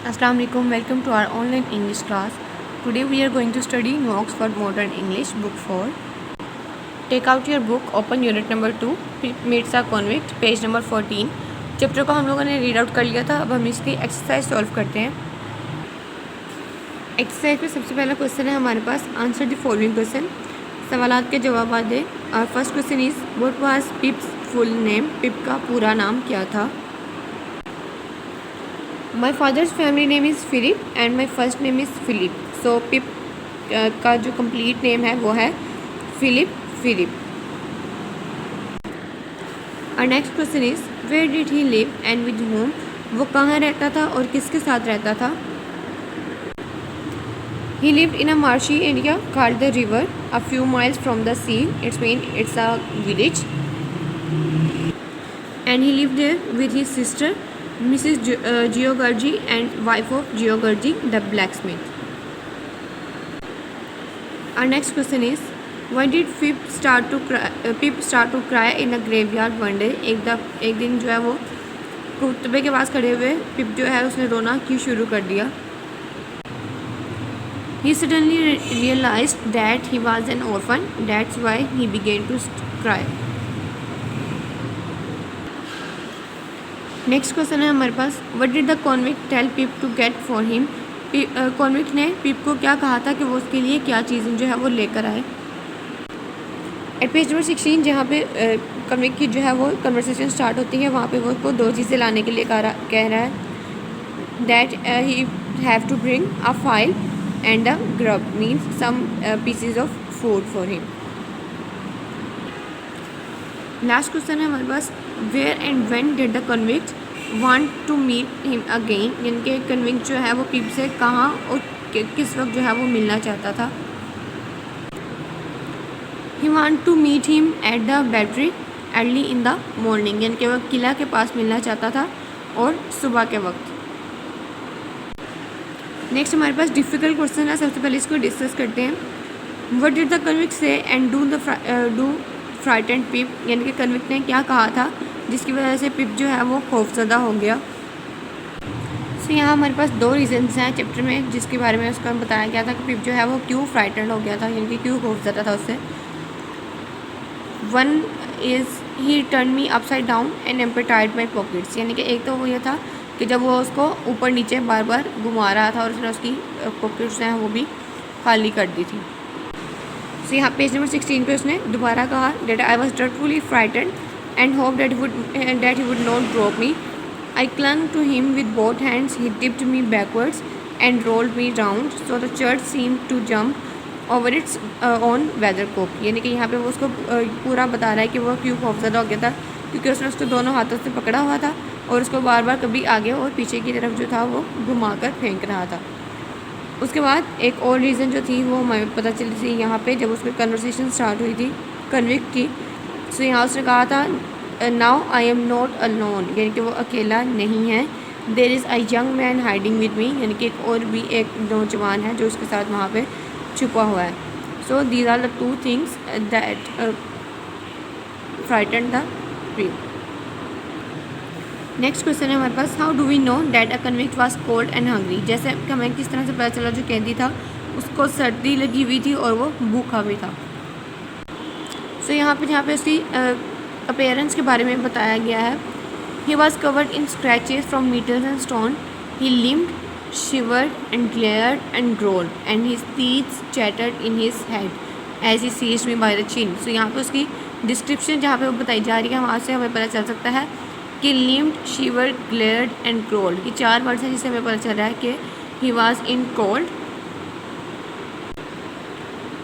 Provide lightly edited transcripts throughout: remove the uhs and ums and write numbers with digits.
Assalamu alaikum. Welcome to our online English class. Today we are going to study New Oxford Modern English Book 4. Take out your book, open unit number 2, meets a convict, page number 14. Chapter को हम लोगों ने read out कर लिया था. अब हम इसकी एक्सरसाइज सॉल्व करते हैं. एक्सरसाइज में सबसे पहला क्वेश्चन है हमारे पास, आंसर द फॉलोइंग क्वेश्चन. सवालात के जवाब दें. और first question is what was Pip's full name. Pip का पूरा नाम क्या था. My father's family name is Philip and my first name is Philip. So Pip का जो कंप्लीट नेम है वो है फिलिप. और next question is where did he live and with whom. वो कहाँ रहता था और किसके साथ रहता था. ही lived in a marshy area called the river a few miles from the sea. It's a village and he lived there with his sister Mrs. Georgi and wife of Georgi the blacksmith. Our next question is why did Pip start to cry in a graveyard one day. एक दिन जो है वो कुत्ते के पास खड़े हुए पिप जो है उसने रोना क्यों शुरू कर दिया. He suddenly realized that he was an orphan. That's why he began to cry. Next question है हमारे पास, what did the convict tell Pip to get for him. Convict ने पिप को क्या कहा था कि वो उसके लिए क्या चीज़ें जो है वो लेकर आए. एट पेज नंबर 16 जहाँ पे कॉन्विक्ट की जो है वो कन्वर्सेशन स्टार्ट होती है वहाँ पे वो उसको दो चीज़ें लाने के लिए कह रहा है. That he have to bring a file and a grub means some pieces of food for him. Last question है हमारे पास, where and when did the convict want to meet him again. यानी कि कन्विक्ट जो है वो पिप से कहाँ और किस वक्त जो है वो मिलना चाहता था. He want to meet him at the battery early in the morning. यानी कि वह किला के पास मिलना चाहता था और सुबह के वक्त. नेक्स्ट हमारे पास डिफ़िकल्ट क्वेश्चन है, सबसे पहले इसको डिस्कस करते हैं. व्हाट डिड द कन्विक्ट से एंड डू फ्राइटेंड पिप. यानी कि कन्विक्ट ने क्या कहा था जिसकी वजह से पिप जो है वो खौफजदा हो गया. सो यहाँ हमारे पास दो रीजंस हैं चैप्टर में जिसके बारे में उसका बताया गया था कि पिप जो है वो क्यों फ्राइटेंड हो गया था, यानी कि क्यों खौफजदा था उससे. One is he turn me upside down and emptied my pockets. यानी कि एक तो वो ये था कि जब वो उसको ऊपर नीचे बार बार घुमा रहा था और उसने उसकी पॉकेट्स हैं वो भी खाली कर दी थी. सो यहाँ पेज नंबर 16 पे उसने दोबारा कहा that I was dreadfully frightened and hope that he would not drop me. I clung to him with both hands. He tipped me backwards and rolled me round so the church seem to jump over its own weathercock. यानी कि यहाँ पे वो उसको पूरा बता रहा है कि वो क्यों खौफजदा हो गया था क्योंकि उसने उसको दोनों हाथों से पकड़ा हुआ था और उसको बार बार कभी आगे और पीछे की तरफ जो था वो घुमा कर फेंक रहा था. उसके बाद एक और रीज़न जो थी वो हमें पता चली थी यहाँ पे जब उसकी कन्वर्सेशन स्टार्ट हुई थी कन्विक्ट की. सो यहाँ उसने कहा था now I am not alone. यानी कि वो अकेला नहीं है. There is a young man hiding with me. यानी कि और भी एक नौजवान है जो उसके साथ वहाँ पे छुपा हुआ है. So these are the two things that frightened the Pip. Next question है हमारे पास, how do we know that a convict was cold and hungry. जैसे हमें किस तरह से पता चला जो कैदी था उसको सर्दी लगी हुई थी और वो भूखा भी था. सो यहाँ पे उसकी अपीयरेंस के बारे में बताया गया है. He was covered in scratches from nettles and stone. He limped shivered and glared and growled and his teeth chattered in his head as he seized me by the chin. So यहाँ पे उसकी description जहाँ पे वो बताई जा रही है वहाँ से हमें पता चल सकता है कि लिम्ड शिवर्ड ग्लेयर्ड एंड क्रोल्ड ये 4 वर्ड्स हैं जिससे हमें पता चल रहा है कि ही वॉज इन कोल्ड.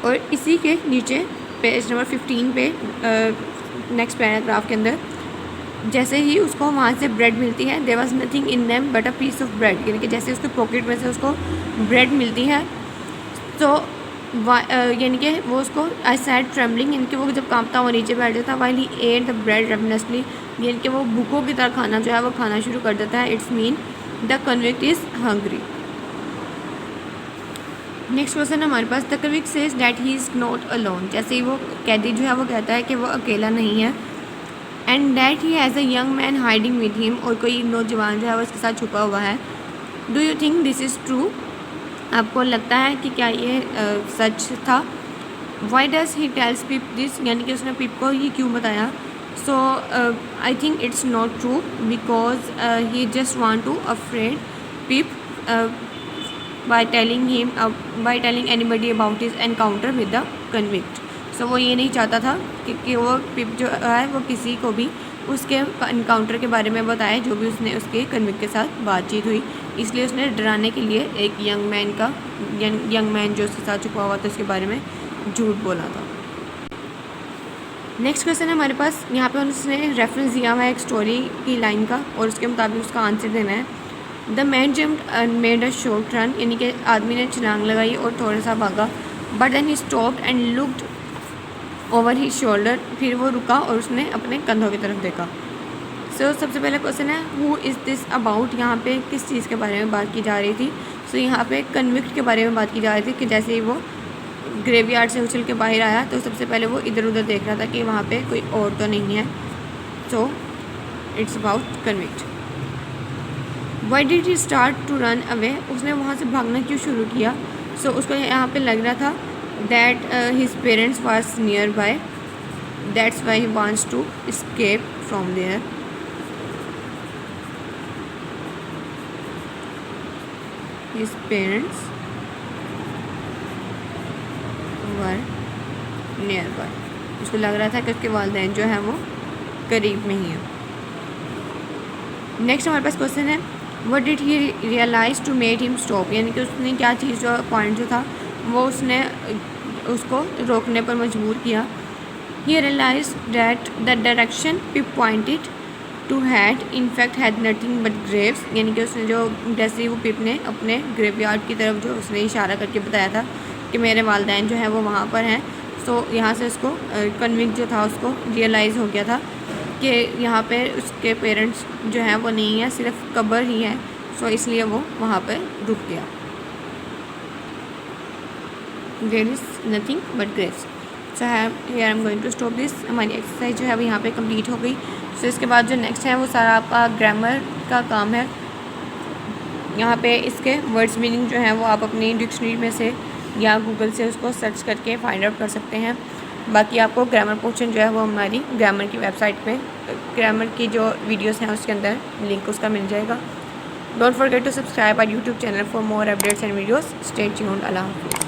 और इसी के नीचे पेज नंबर 15 पे नेक्स्ट पैराग्राफ के अंदर जैसे ही उसको वहाँ से ब्रेड मिलती है there was nothing in them but a piece of bread. यानी कि जैसे उसके पॉकेट में से उसको ब्रेड मिलती है तो यानी कि वो उसको आई सैड ट्रेम्बलिंग. यानी कि वो जब कांपता हुआ नीचे बैठ जाता while he ate the bread ravenously. यानी कि वो भूखों की तरह खाना जो है वो खाना शुरू कर देता है. It's mean the convict is hungry. Next question हमारे पास, the convict says that he is not alone. जैसे ही वो कैदी जो है वो कहता है कि वो अकेला नहीं है. And that he has a young man hiding with him. और कोई नौजवान जो है वो उसके साथ छुपा हुआ है. Do you think this is true? आपको लगता है कि क्या ये सच था? Why does he tells Pip this, यानी कि उसने पिप को ये क्यों बताया? So I think it's not true because he just want to afraid Pip by telling anybody about his encounter with the convict. सो वो ये नहीं चाहता था कि वो पिप जो है वो किसी को भी उसके इनकाउंटर के बारे में बताए जो भी उसने उसके कन्विक्ट के साथ बातचीत हुई, इसलिए उसने डराने के लिए एक यंग मैन जो उसके साथ छुपा हुआ था उसके बारे में झूठ बोला था। नेक्स्ट क्वेश्चन है हमारे पास, यहाँ पे उसने रेफरेंस दिया हुआ है एक स्टोरी की लाइन का और उसके मुताबिक उसका आंसर देना है। The man jumped and made a short run, यानी कि आदमी ने छलांग लगाई और थोड़ा सा भागा, but then he stopped and looked over he shoulder, फिर वो रुका और उसने अपने कंधों की तरफ देखा। सो सबसे पहला क्वेश्चन है हु इज़ दिस अबाउट, यहाँ पे किस चीज़ के बारे में बात की जा रही थी? सो यहाँ पे कन्विक्ट के बारे में बात की जा रही थी कि जैसे ही वो ग्रेवयार्ड से उछल के बाहर आया तो सबसे पहले वो इधर उधर देख रहा था कि वहाँ पे कोई और तो नहीं है। So it's about convict. Why did he start to run away, उसने वहाँ से भागना क्यों शुरू किया? सो उसको यहाँ पे लग रहा था that his parents was nearby, that's why he wants to escape from there. His parents were nearby. उसको लग रहा था कि उसके वालिदैन जो हैं वो करीब में ही हैं। नेक्स्ट हमारे पास क्वेश्चन है what did he realise to made him stop, यानी कि उसने क्या चीज़ जो पॉइंट जो था वो उसने उसको रोकने पर मजबूर किया। He realize that the direction Pip pointed to had in fact had nothing but graves, यानी कि उसने जो जैसे ही वो पिप ने अपने ग्रेवयार्ड की तरफ जो उसने इशारा करके बताया था कि मेरे वालिदैन जो हैं वो वहाँ पर हैं। सो यहाँ से उसको कन्विक्ट जो था उसको रियलाइज़ हो गया था कि यहाँ पे उसके पेरेंट्स जो हैं वो नहीं है, सिर्फ कब्र ही है। सो इसलिए वो वहाँ पर रुक गया। There is nothing but graves. So here I am going to stop this. हमारी एक्सरसाइज जो है वो यहाँ पे कंप्लीट हो गई। सो इसके बाद जो नेक्स्ट है वो सारा आपका ग्रामर का काम है। यहाँ पे इसके वर्ड्स मीनिंग जो है वो आप अपनी डिक्शनरी में से या गूगल से उसको सर्च करके फाइंड आउट कर सकते हैं। बाकी आपको ग्रामर पोर्शन जो है वो हमारी ग्रामर की वेबसाइट पे ग्रामर की जो वीडियोस हैं उसके अंदर लिंक उसका मिल जाएगा। Don't forget to subscribe our YouTube channel for more updates and videos. Stay tuned. अल्लाह हाफ़िज़।